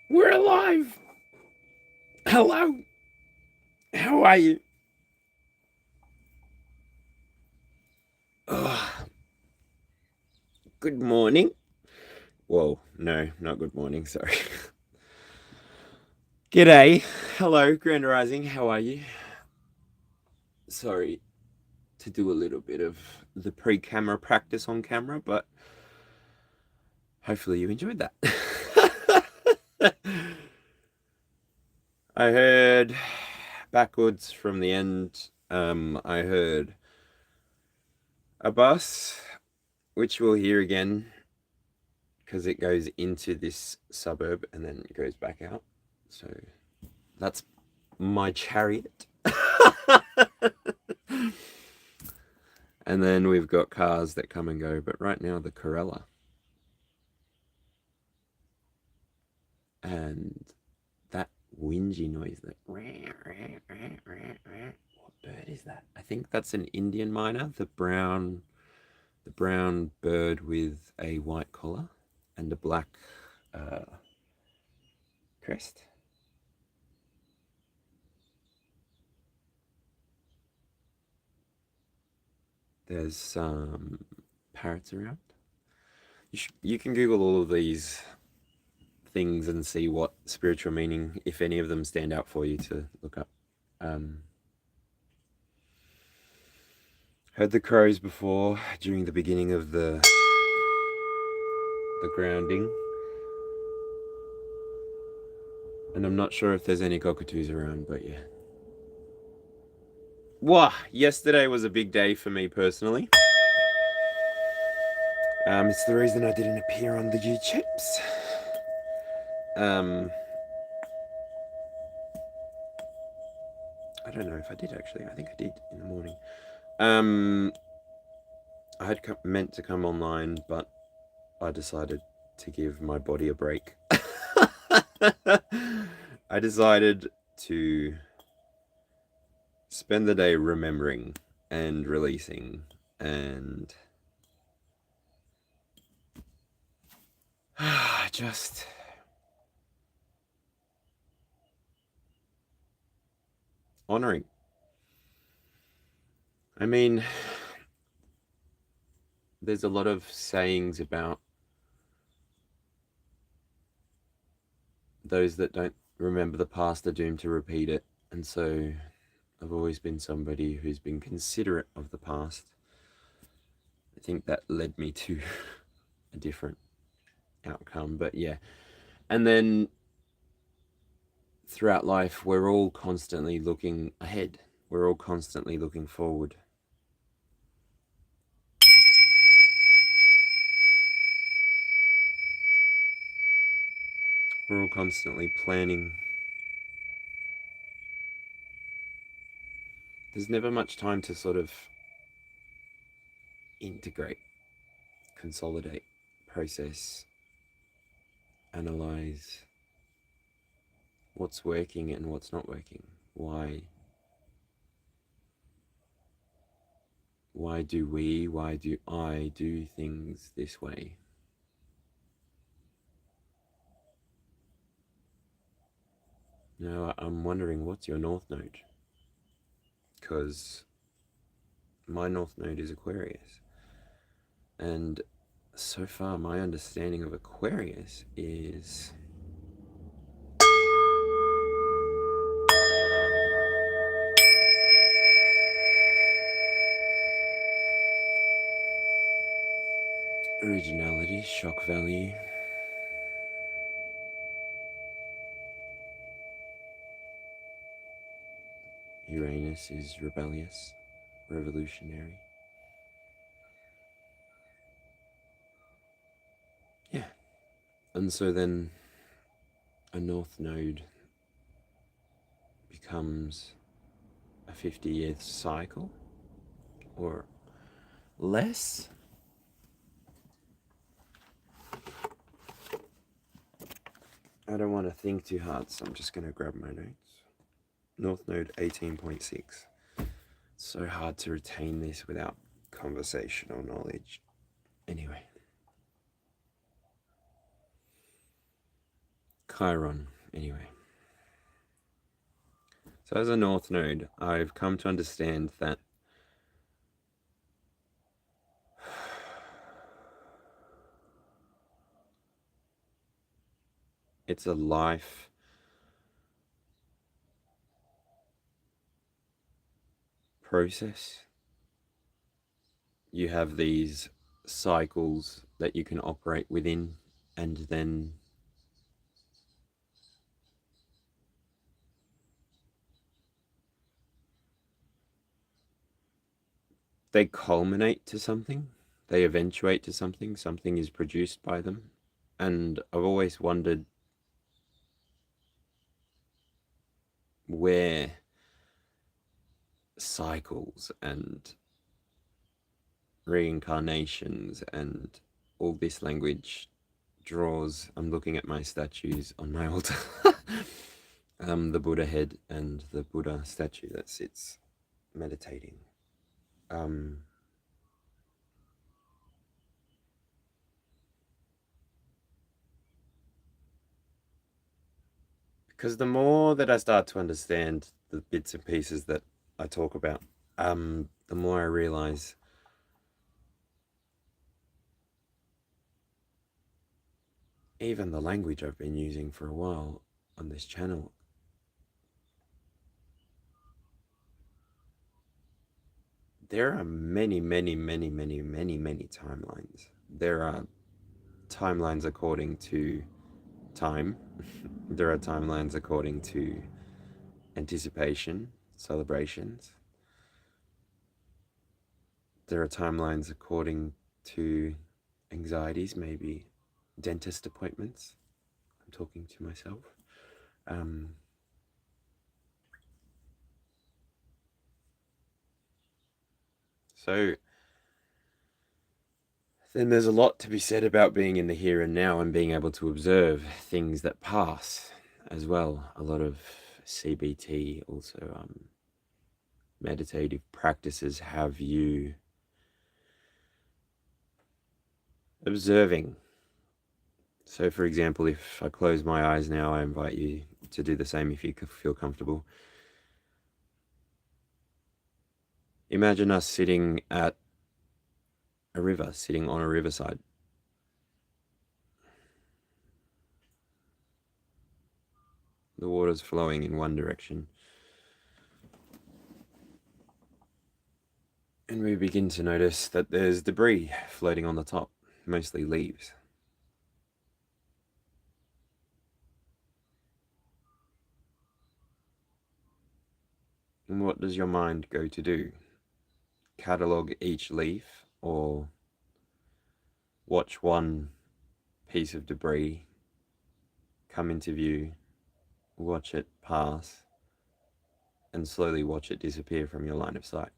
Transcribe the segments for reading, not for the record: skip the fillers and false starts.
We're alive! Hello? How are you? Good morning. Whoa, no, not good morning, sorry. G'day. Hello, Grand Rising. How are you? Sorry to do a little bit of the pre-camera practice on camera, but hopefully you enjoyed that. I heard backwards from the end, I heard a bus, which we'll hear again because it goes into this suburb and then it goes back out. So that's my chariot. And then we've got cars that come and go, but right now the Corella. And that whingy noise, that what bird is that? I think that's an Indian miner, the brown bird with a white collar and a black crest. There's some parrots around. You can Google all of these things and see what spiritual meaning, if any of them stand out for you, to look up. Heard the crows before during the beginning of the grounding, and I'm not sure if there's any cockatoos around, but yeah. Wow, yesterday was a big day for me personally. It's the reason I didn't appear on the YouTubes. I don't know if I did actually. I think I did in the morning. I had meant to come online, but I decided to give my body a break. I decided to spend the day remembering and releasing and just honoring. I mean, there's a lot of sayings about those that don't remember the past are doomed to repeat it. And so I've always been somebody who's been considerate of the past. I think that led me to a different outcome, but yeah. And then throughout life, we're all constantly looking ahead. We're all constantly looking forward. We're all constantly planning. There's never much time to sort of integrate, consolidate, process, analyze what's working and what's not working. Why do I do things this way? Now I'm wondering, what's your north node? Because my north node is Aquarius. And so far my understanding of Aquarius is originality, shock value. Uranus is rebellious, revolutionary. Yeah. And so then a north node becomes a 50-year cycle or less. I don't want to think too hard, so I'm just going to grab my notes. North node 18.6. So hard to retain this without conversational knowledge. Anyway. Chiron, anyway. So as a north node, I've come to understand that it's a life process. You have these cycles that you can operate within, and then they culminate to something, they eventuate to something, something is produced by them. And I've always wondered where cycles and reincarnations and all this language draws. I'm looking at my statues on my altar. The Buddha head and the Buddha statue that sits meditating. Because the more that I start to understand the bits and pieces that I talk about, the more I realize even the language I've been using for a while on this channel, there are many, many, many, many, many, many timelines. There are timelines according to time. There are timelines according to anticipation, celebrations. There are timelines according to anxieties, maybe dentist appointments. I'm talking to myself. So then there's a lot to be said about being in the here and now and being able to observe things that pass as well. A lot of CBT, also meditative practices, have you observing. So for example, if I close my eyes now, I invite you to do the same if you feel comfortable. Imagine us sitting at a river, sitting on a riverside. The water's flowing in one direction. And we begin to notice that there's debris floating on the top, mostly leaves. And what does your mind go to do? Catalogue each leaf, or watch one piece of debris come into view, watch it pass, and slowly watch it disappear from your line of sight?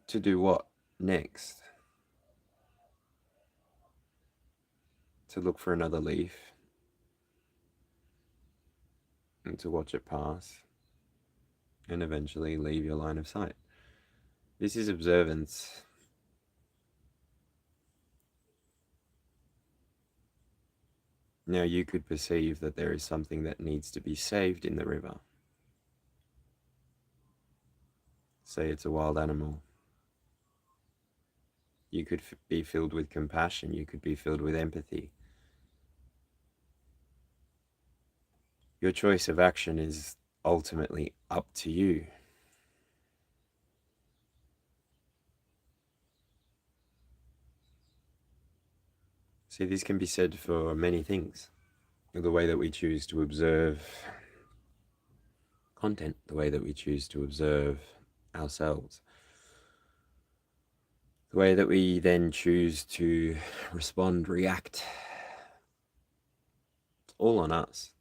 To do what next? To look for another leaf and to watch it pass and eventually leave your line of sight. This is observance. Now you could perceive that there is something that needs to be saved in the river. Say it's a wild animal. You could be filled with compassion. You could be filled with empathy. Your choice of action is ultimately up to you. See, this can be said for many things. The way that we choose to observe content, the way that we choose to observe ourselves, the way that we then choose to respond, react, it's all on us.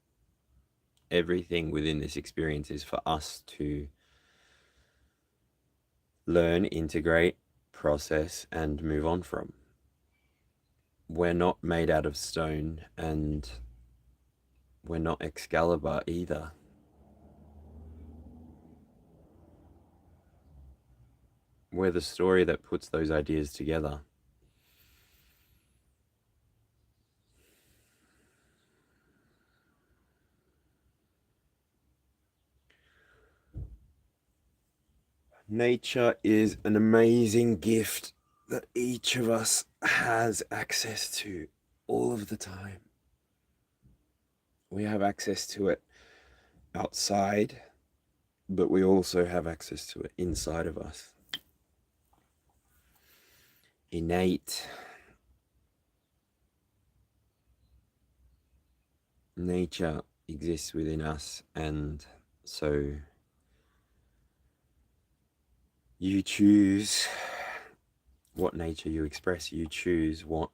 Everything within this experience is for us to learn, integrate, process, and move on from. We're not made out of stone, and we're not Excalibur either. We're the story that puts those ideas together. Nature is an amazing gift that each of us has access to all of the time. We have access to it outside, but we also have access to it inside of us. Innate. Nature exists within us, and so you choose what nature you express. You choose what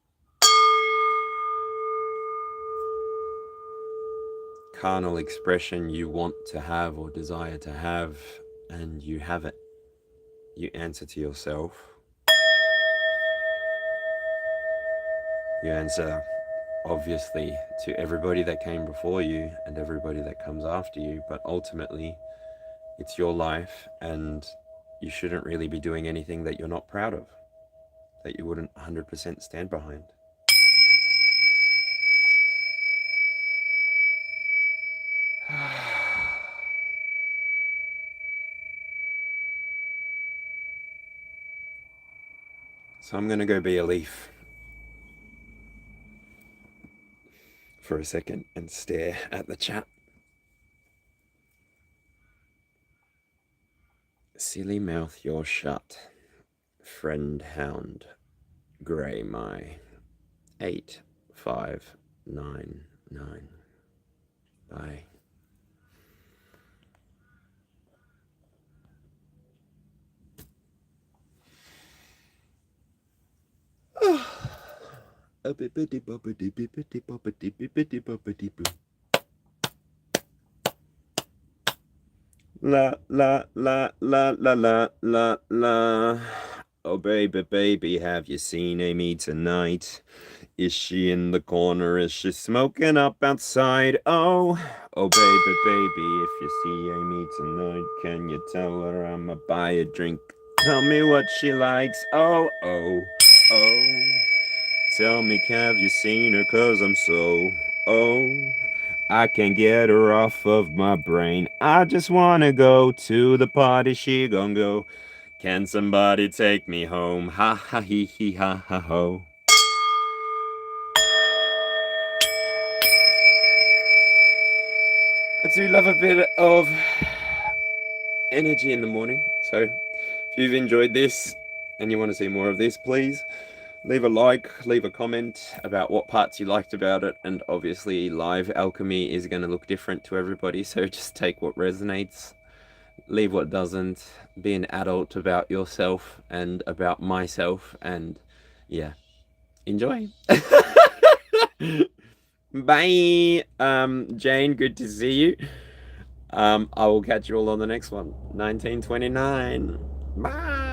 carnal expression you want to have or desire to have, and you have it. You answer to yourself. You answer, obviously, to everybody that came before you and everybody that comes after you, but ultimately, it's your life, and you shouldn't really be doing anything that you're not proud of, that you wouldn't 100% stand behind. So I'm going to go be a leaf for a second and stare at the chat. Silly mouth, you're shut. Friend hound, grey my 8599. Bye. La la la la la la la la. Oh baby, baby, have you seen Amy tonight? Is she in the corner? Is she smoking up outside? Oh, oh baby, baby, if you see Amy tonight, can you tell her I'ma buy a drink? Tell me what she likes. Oh, oh, oh. Tell me, have you seen her? 'Cause I'm so, oh, I can't get her off of my brain. I just wanna go to the party, she gon' go. Can somebody take me home? Ha ha hee hee ha ha ho. I do love a bit of energy in the morning. So if you've enjoyed this and you want to see more of this, please leave a like, leave a comment about what parts you liked about it, and obviously live alchemy is going to look different to everybody, so just take what resonates, leave what doesn't, be an adult about yourself and about myself, and yeah, enjoy. Bye. Jane, good to see you. I will catch you all on the next one. 1929. Bye.